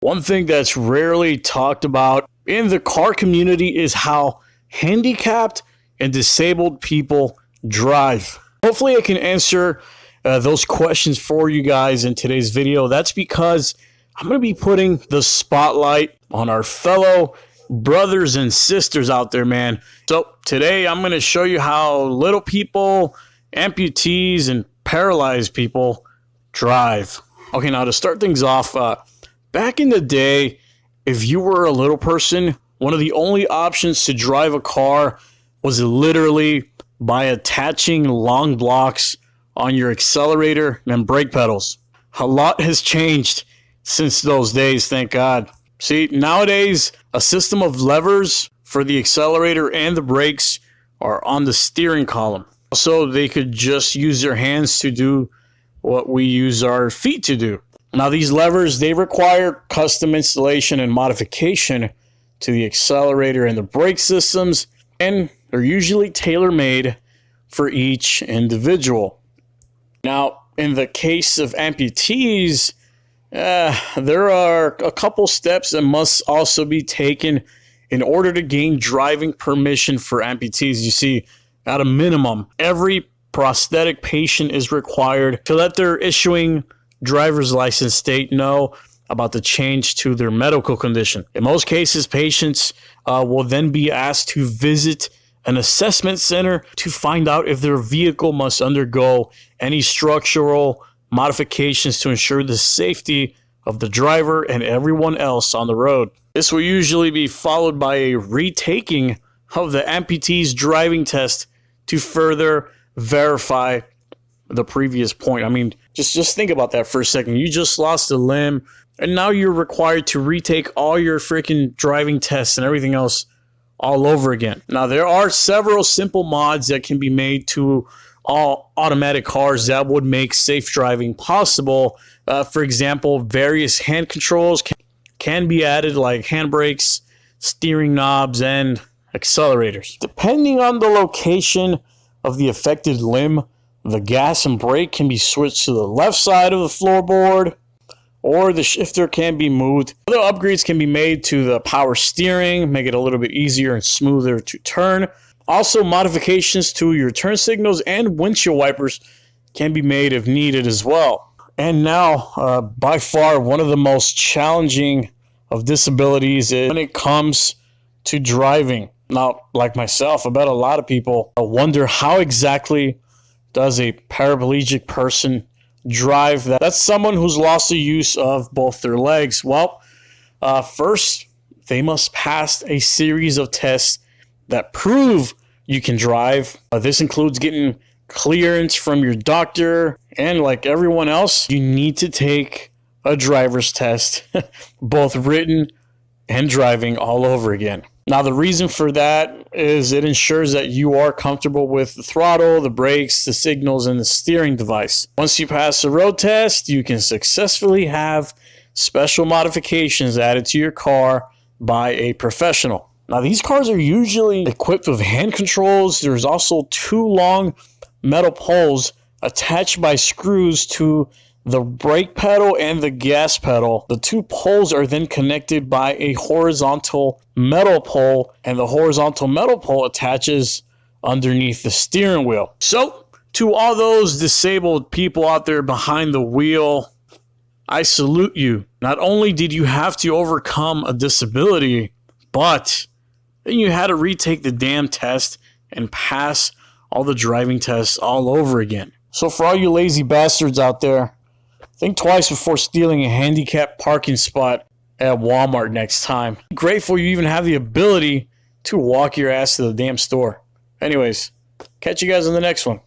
One thing that's rarely talked about in the car community is how handicapped and disabled people drive. Hopefully I can answer those questions for you guys in today's video. That's because I'm going to be putting the spotlight on our fellow brothers and sisters out there, man. So today I'm going to show you how little people, amputees, and paralyzed people drive. Okay, now to start things off, back in the day, if you were a little person, one of the only options to drive a car was literally by attaching long blocks on your accelerator and brake pedals. A lot has changed since those days, thank God. See, nowadays, a system of levers for the accelerator and the brakes are on the steering column. So they could just use their hands to do what we use our feet to do. Now, these levers, they require custom installation and modification to the accelerator and the brake systems, and they're usually tailor-made for each individual. Now, in the case of amputees, there are a couple steps that must also be taken in order to gain driving permission for amputees. You see, at a minimum, every prosthetic patient is required to let their issuing driver's license state know about the change to their medical condition. In most cases, patients will then be asked to visit an assessment center to find out if their vehicle must undergo any structural modifications to ensure the safety of the driver and everyone else on the road. This will usually be followed by a retaking of the amputee's driving test to further verify the previous point. I mean, just think about that for a second. You just lost a limb, and now you're required to retake all your freaking driving tests and everything else all over again. Now, there are several simple mods that can be made to all automatic cars that would make safe driving possible. For example, various hand controls can be added, like handbrakes, steering knobs, and accelerators. Depending on the location of the affected limb, the gas and brake can be switched to the left side of the floorboard, or the shifter can be moved. Other upgrades can be made to the power steering, make it a little bit easier and smoother to turn. Also, modifications to your turn signals and windshield wipers can be made if needed as well. And now, by far, one of the most challenging of disabilities is when it comes to driving. Now, like myself, I bet a lot of people wonder how exactly does a paraplegic person drive? That's someone who's lost the use of both their legs. Well, first, they must pass a series of tests that prove you can drive. This includes getting clearance from your doctor, and like everyone else, you need to take a driver's test, both written and driving all over again. Now, the reason for that is it ensures that you are comfortable with the throttle, the brakes, the signals, and the steering device. Once you pass the road test, you can successfully have special modifications added to your car by a professional. Now, these cars are usually equipped with hand controls. There's also two long metal poles attached by screws to the brake pedal and the gas pedal. The two poles are then connected by a horizontal metal pole, and the horizontal metal pole attaches underneath the steering wheel. So, to all those disabled people out there behind the wheel, I salute you. Not only did you have to overcome a disability, but then you had to retake the damn test and pass all the driving tests all over again. So for all you lazy bastards out there, think twice before stealing a handicapped parking spot at Walmart next time. I'm grateful you even have the ability to walk your ass to the damn store. Anyways, catch you guys in the next one.